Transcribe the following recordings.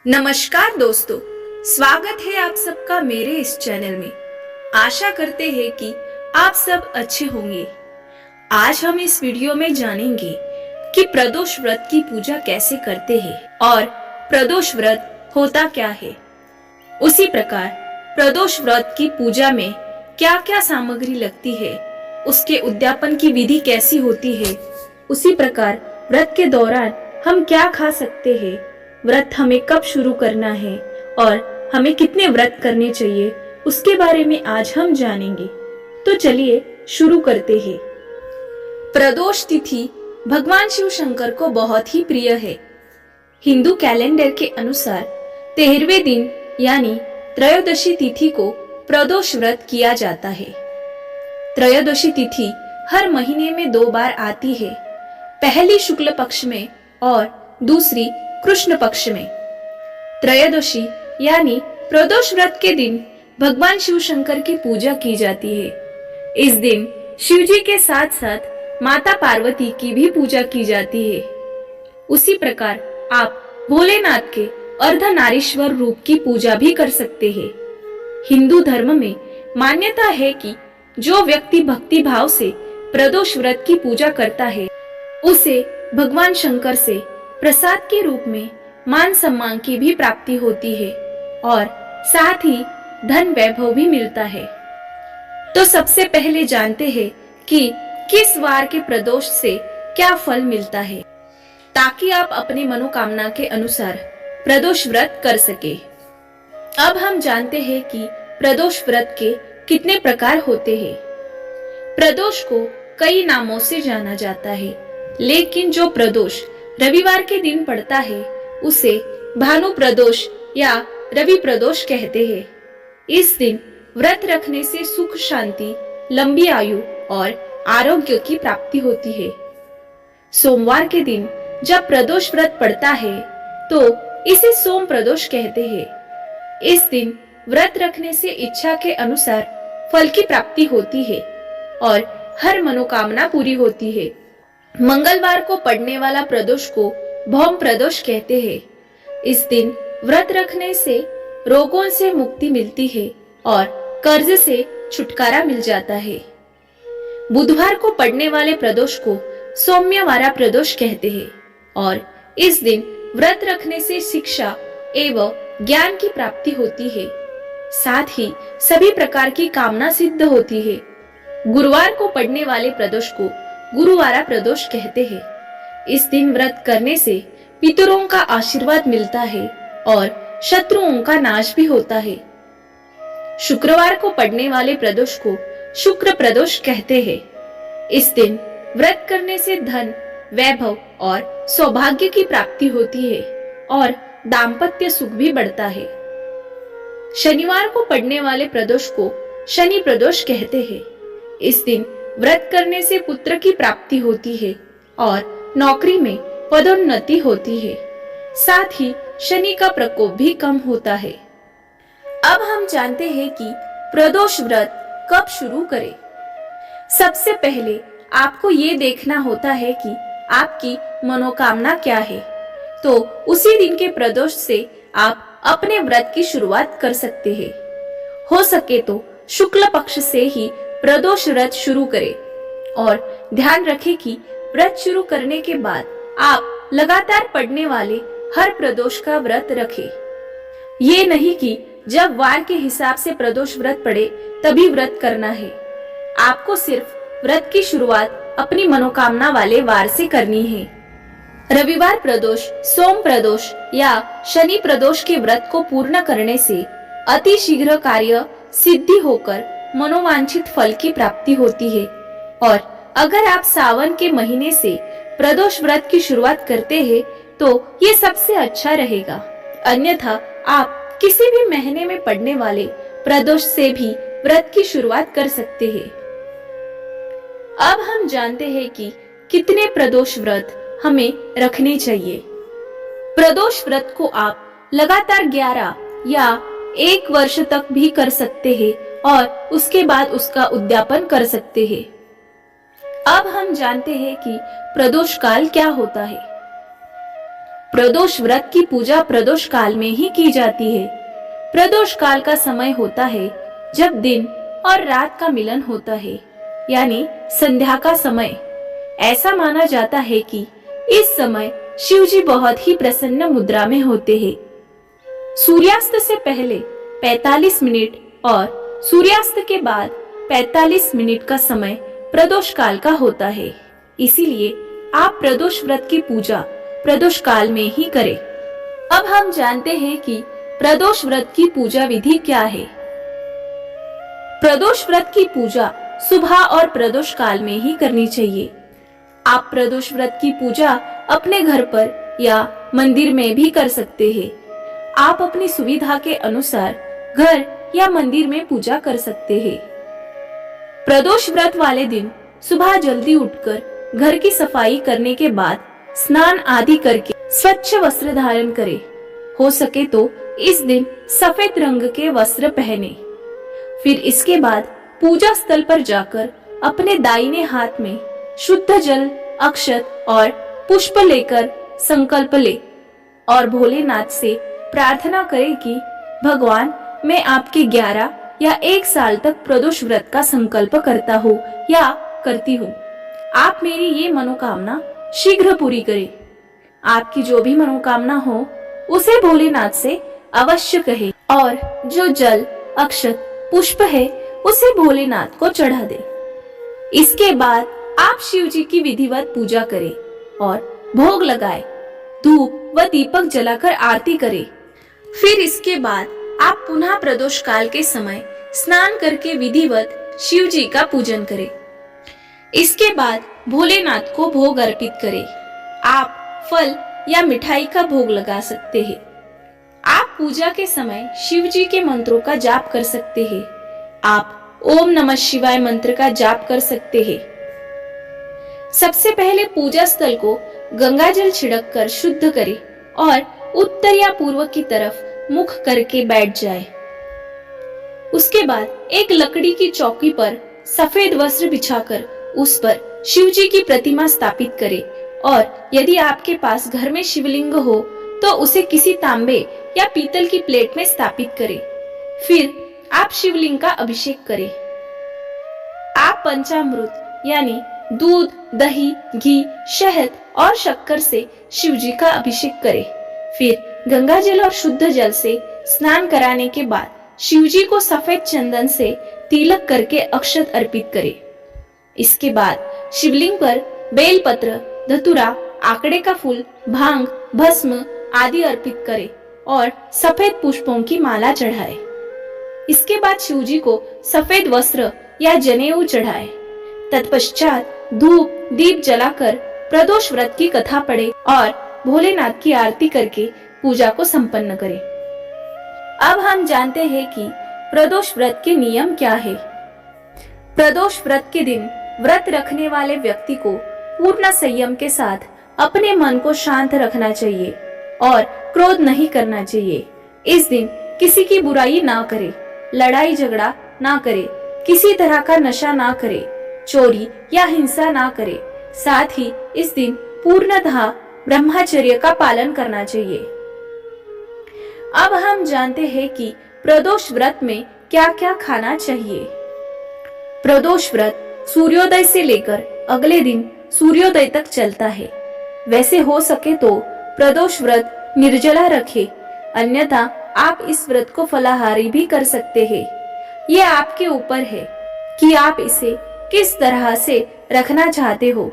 नमस्कार दोस्तों, स्वागत है आप सबका मेरे इस चैनल में। आशा करते हैं कि आप सब अच्छे होंगे। आज हम इस वीडियो में जानेंगे कि प्रदोष व्रत की पूजा कैसे करते हैं और प्रदोष व्रत होता क्या है। उसी प्रकार प्रदोष व्रत की पूजा में क्या क्या सामग्री लगती है, उसके उद्यापन की विधि कैसी होती है, उसी प्रकार व्रत के दौरान हम क्या खा सकते हैं, व्रत हमें कब शुरू करना है और हमें कितने व्रत करने चाहिए, उसके बारे में आज हम जानेंगे। तो चलिए शुरू करते हैं। प्रदोष तिथि भगवान शिव शंकर को बहुत ही प्रिय है। हिंदू कैलेंडर के अनुसार 13वें दिन यानी त्रयोदशी तिथि को प्रदोष व्रत किया जाता है। त्रयोदशी तिथि हर महीने में 2 बार आती है, पहली शुक्ल पक्ष में और दूसरी कृष्ण पक्ष में। त्रयोदशी यानी प्रदोष व्रत के दिन भगवान शिव शंकर की पूजा की जाती है। इस दिन शिव जी के साथ साथ माता पार्वती की भी पूजा की जाती है। उसी प्रकार आप भोलेनाथ के अर्धनारीश्वर रूप की पूजा भी कर सकते हैं। हिंदू धर्म में मान्यता है कि जो व्यक्ति भक्ति भाव से प्रदोष व्रत की पूजा करता है, उसे भगवान शंकर से प्रसाद के रूप में मान सम्मान की भी प्राप्ति होती है और साथ ही धन वैभव भी मिलता है। तो सबसे पहले जानते हैं कि किस वार के प्रदोष से क्या फल मिलता है, ताकि आप अपनी मनोकामना के अनुसार प्रदोष व्रत कर सके। अब हम जानते हैं कि प्रदोष व्रत के कितने प्रकार होते हैं। प्रदोष को कई नामों से जाना जाता है, लेकिन जो प्रदोष रविवार के दिन पड़ता है उसे भानु प्रदोष या रवि प्रदोष कहते हैं। इस दिन व्रत रखने से सुख शांति, लंबी आयु और आरोग्य की प्राप्ति होती है। सोमवार के दिन जब प्रदोष व्रत पड़ता है तो इसे सोम प्रदोष कहते हैं। इस दिन व्रत रखने से इच्छा के अनुसार फल की प्राप्ति होती है और हर मनोकामना पूरी होती है। मंगलवार को पड़ने वाला प्रदोष को भौम प्रदोष कहते हैं। इस दिन व्रत रखने से रोगों से मुक्ति मिलती है और कर्ज से छुटकारा मिल जाता है। बुधवार को पड़ने वाले प्रदोष को सौम्यवारा प्रदोष कहते हैं और इस दिन व्रत रखने से शिक्षा एवं ज्ञान की प्राप्ति होती है, साथ ही सभी प्रकार की कामना सिद्ध होती है। गुरुवार को पड़ने वाले प्रदोष को गुरुवारा प्रदोष कहते हैं। इस दिन व्रत करने से पितरों का आशीर्वाद मिलता है और शत्रुओं का नाश भी होता है। शुक्रवार को पड़ने वाले प्रदोष को शुक्र प्रदोष कहते हैं। इस दिन व्रत करने से धन, वैभव और सौभाग्य की प्राप्ति होती है और दाम्पत्य सुख भी बढ़ता है। शनिवार को पड़ने वाले प्रदोष को शनि प्रदोष कहते हैं। इस दिन व्रत करने से पुत्र की प्राप्ति होती है और नौकरी में पदोन्नति होती है, साथ ही शनि का प्रकोप भी कम होता है। अब हम जानते हैं कि प्रदोष व्रत कब शुरू करें। सबसे पहले आपको ये देखना होता है कि आपकी मनोकामना क्या है, तो उसी दिन के प्रदोष से आप अपने व्रत की शुरुआत कर सकते हैं। हो सके तो शुक्ल पक्ष से ही प्रदोष व्रत शुरू करें और ध्यान रखें कि व्रत शुरू करने के बाद आप लगातार पड़ने वाले हर प्रदोष का व्रत रखें। ये नहीं कि जब वार के हिसाब से प्रदोष व्रत पड़े तभी व्रत करना है। आपको सिर्फ व्रत की शुरुआत अपनी मनोकामना वाले वार से करनी है। रविवार प्रदोष, सोम प्रदोष या शनि प्रदोष के व्रत को पूर्ण करने से अति शीघ्र कार्य सिद्धि होकर मनोवांछित फल की प्राप्ति होती है। और अगर आप सावन के महीने से प्रदोष व्रत की शुरुआत करते हैं तो ये सबसे अच्छा रहेगा। अन्यथा आप किसी भी महीने में पड़ने वाले प्रदोष से भी व्रत की शुरुआत कर सकते हैं। अब हम जानते हैं कि कितने प्रदोष व्रत हमें रखने चाहिए। प्रदोष व्रत को आप लगातार 11 या 1 वर्ष तक भी कर सकते हैं और उसके बाद उसका उद्यापन कर सकते हैं। अब हम जानते हैं कि प्रदोष काल क्या होता है। प्रदोष व्रत की पूजा प्रदोष काल में ही की जाती है। प्रदोष काल का समय होता है जब दिन और रात का मिलन होता है, यानी संध्या का समय। ऐसा माना जाता है कि इस समय शिव जी बहुत ही प्रसन्न मुद्रा में होते हैं। सूर्यास्त से पहले 45 मिनट और सूर्यास्त के बाद 45 मिनट का समय प्रदोष काल का होता है। इसीलिए आप प्रदोष व्रत की पूजा प्रदोष काल में ही करें। अब हम जानते हैं कि प्रदोष व्रत की पूजा विधि क्या है। प्रदोष व्रत की पूजा सुबह और प्रदोष काल में ही करनी चाहिए। आप प्रदोष व्रत की पूजा अपने घर पर या मंदिर में भी कर सकते हैं। आप अपनी सुविधा के अनुसार घर या मंदिर में पूजा कर सकते हैं। प्रदोष व्रत वाले दिन सुबह जल्दी उठकर घर की सफाई करने के बाद स्नान आदि करके स्वच्छ वस्त्र धारण करें। हो सके तो इस दिन सफेद रंग के वस्त्र पहने। फिर इसके बाद पूजा स्थल पर जाकर अपने दाहिने हाथ में शुद्ध जल, अक्षत और पुष्प लेकर संकल्प ले और भोलेनाथ से प्रार्थना करें कि भगवान, मैं आपके 11 या 1 साल तक प्रदोष व्रत का संकल्प करता हूँ या करती हूँ। आप मेरी ये मनोकामना शीघ्र पूरी करें। आपकी जो भी मनोकामना हो उसे भोलेनाथ से अवश्य कहे और जो जल, अक्षत, पुष्प है उसे भोलेनाथ को चढ़ा दे। इसके बाद आप शिव जी की विधिवत पूजा करें और भोग लगाए, धूप व दीपक जलाकर आरती करें। फिर इसके बाद आप पुनः प्रदोष काल के समय स्नान करके विधिवत शिव जी का पूजन करें। इसके बाद भोलेनाथ को भोग अर्पित करें। आप फल या मिठाई का भोग लगा सकते हैं। आप पूजा के समय शिव जी के मंत्रों का जाप कर सकते हैं। आप ओम नमः शिवाय मंत्र का जाप कर सकते हैं। सबसे पहले पूजा स्थल को गंगा जल छिड़क कर शुद्ध करें और उत्तर या पूर्व की तरफ मुख करके बैठ जाए। उसके बाद एक लकड़ी की चौकी पर सफेद वस्त्र बिछाकर उस पर शिव जी की प्रतिमा स्थापित करें और यदि आपके पास घर में शिवलिंग हो तो उसे किसी तांबे या पीतल की प्लेट में स्थापित करें। फिर आप शिवलिंग का अभिषेक करें। आप पंचामृत यानी दूध, दही, घी, शहद और शक्कर से शिव जी का अभिषेक करें। फिर गंगा जल और शुद्ध जल से स्नान कराने के बाद शिव जी को सफेद चंदन से तिलक करके अक्षत अर्पित करें। इसके बाद शिवलिंग पर बेलपत्र, धतूरा, आकड़े का फूल, भांग, भस्म आदि अर्पित करें और सफेद पुष्पों की माला चढ़ाए। इसके बाद शिव जी को सफेद वस्त्र या जनेऊ चढ़ाए। तत्पश्चात धूप दीप जलाकर प्रदोष व्रत की कथा पढ़े और भोलेनाथ की आरती करके पूजा को संपन्न करें। अब हम जानते हैं कि प्रदोष व्रत के नियम क्या है। प्रदोष व्रत के दिन व्रत रखने वाले व्यक्ति को पूर्ण संयम के साथ अपने मन को शांत रखना चाहिए और क्रोध नहीं करना चाहिए। इस दिन किसी की बुराई ना करे, लड़ाई झगड़ा ना करे, किसी तरह का नशा ना करे, चोरी या हिंसा ना करे। साथ ही इस दिन पूर्णतः ब्रह्मचर्य का पालन करना चाहिए। अब हम जानते हैं कि प्रदोष व्रत में क्या क्या खाना चाहिए। प्रदोष व्रत सूर्योदय से लेकर अगले दिन सूर्योदय तक चलता है। वैसे हो सके तो प्रदोष व्रत निर्जला रखें, अन्यथा आप इस व्रत को फलाहारी भी कर सकते हैं। ये आपके ऊपर है कि आप इसे किस तरह से रखना चाहते हो।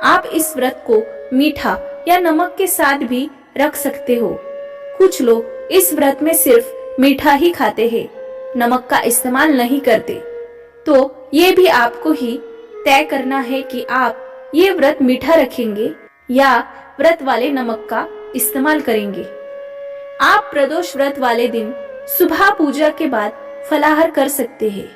आप इस व्रत को मीठा या नमक के साथ भी रख सकते हो। कुछ लोग इस व्रत में सिर्फ मीठा ही खाते हैं, नमक का इस्तेमाल नहीं करते। तो ये भी आपको ही तय करना है कि आप ये व्रत मीठा रखेंगे या व्रत वाले नमक का इस्तेमाल करेंगे। आप प्रदोष व्रत वाले दिन सुबह पूजा के बाद फलाहार कर सकते हैं।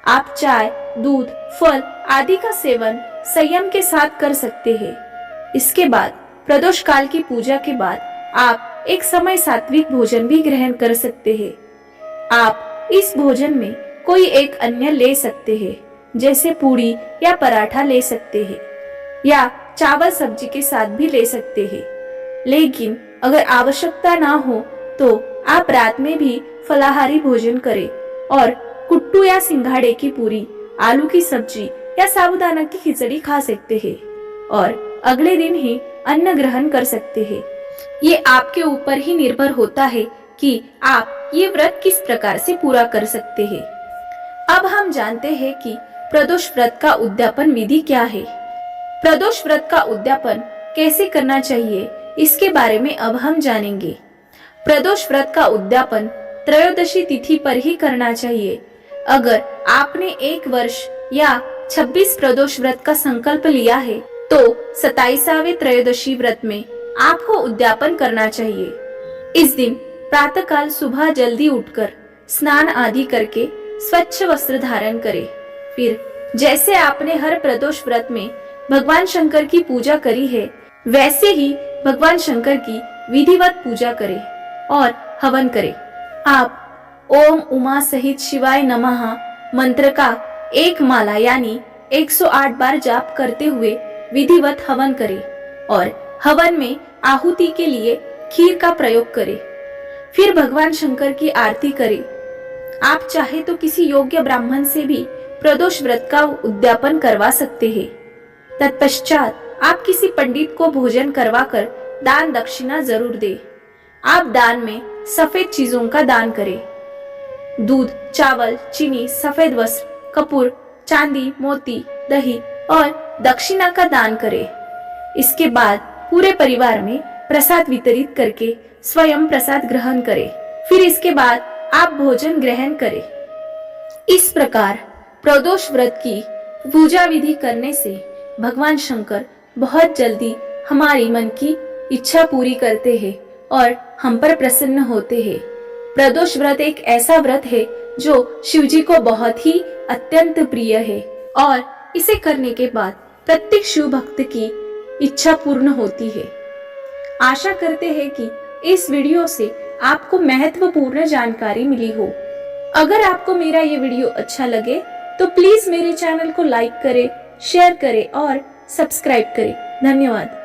आप चाय, दूध, फल आदि का सेवन संयम के साथ कर सकते हैं। इसके बाद प्रदोष काल की पूजा के बाद आप एक समय सात्विक भोजन भी ग्रहण कर सकते हैं। आप इस भोजन में कोई एक अन्य ले सकते हैं, जैसे पूड़ी या पराठा ले सकते हैं या चावल सब्जी के साथ भी ले सकते हैं। लेकिन अगर आवश्यकता ना हो तो आप रात में भी फलाहारी भोजन करें और कुट्टू या सिंघाड़े की पूरी, आलू की सब्जी या साबूदाना की खिचड़ी खा सकते हैं और अगले दिन ही अन्न ग्रहण कर सकते हैं। ये आपके ऊपर ही निर्भर होता है कि आप ये व्रत किस प्रकार से पूरा कर सकते हैं। अब हम जानते हैं कि प्रदोष व्रत का उद्यापन विधि क्या है। प्रदोष व्रत का उद्यापन कैसे करना चाहिए, इसके बारे में अब हम जानेंगे। प्रदोष व्रत का उद्यापन त्रयोदशी तिथि पर ही करना चाहिए। अगर आपने 1 वर्ष या 26 प्रदोष व्रत का संकल्प लिया है तो 27वें त्रयोदशी व्रत में आपको उद्यापन करना चाहिए। इस दिन प्रातःकाल सुबह जल्दी उठकर स्नान आदि करके स्वच्छ वस्त्र धारण करें। फिर जैसे आपने हर प्रदोष व्रत में भगवान शंकर की पूजा करी है, वैसे ही भगवान शंकर की विधिवत पूजा करें और हवन करें। आप ओम उमा सहित शिवाय नमः मंत्र का 1 माला यानी 108 बार जाप करते हुए विधिवत हवन करें और हवन में आहुति के लिए खीर का प्रयोग करें। फिर भगवान शंकर की आरती करें। आप चाहे तो किसी योग्य ब्राह्मण से भी प्रदोष व्रत का उद्यापन करवा सकते हैं। तत्पश्चात आप किसी पंडित को भोजन करवाकर दान दक्षिणा जरूर दें। आप दान में सफेद चीजों का दान करें। दूध, चावल, चीनी, सफेद वस्त्र, कपूर, चांदी, मोती, दही और दक्षिणा का दान करें। इसके बाद पूरे परिवार में प्रसाद वितरित करके स्वयं प्रसाद ग्रहण करें। फिर इसके बाद आप भोजन ग्रहण करें। इस प्रकार प्रदोष व्रत की पूजा विधि करने से भगवान शंकर बहुत जल्दी हमारी मन की इच्छा पूरी करते हैं और हम पर प्रसन्न होते हैं। प्रदोष व्रत एक ऐसा व्रत है जो शिवजी को बहुत ही अत्यंत प्रिय है और इसे करने के बाद प्रत्येक शिव भक्त की इच्छा पूर्ण होती है। आशा करते हैं कि इस वीडियो से आपको महत्वपूर्ण जानकारी मिली हो। अगर आपको मेरा ये वीडियो अच्छा लगे तो प्लीज मेरे चैनल को लाइक करें, शेयर करें और सब्सक्राइब करें। धन्यवाद।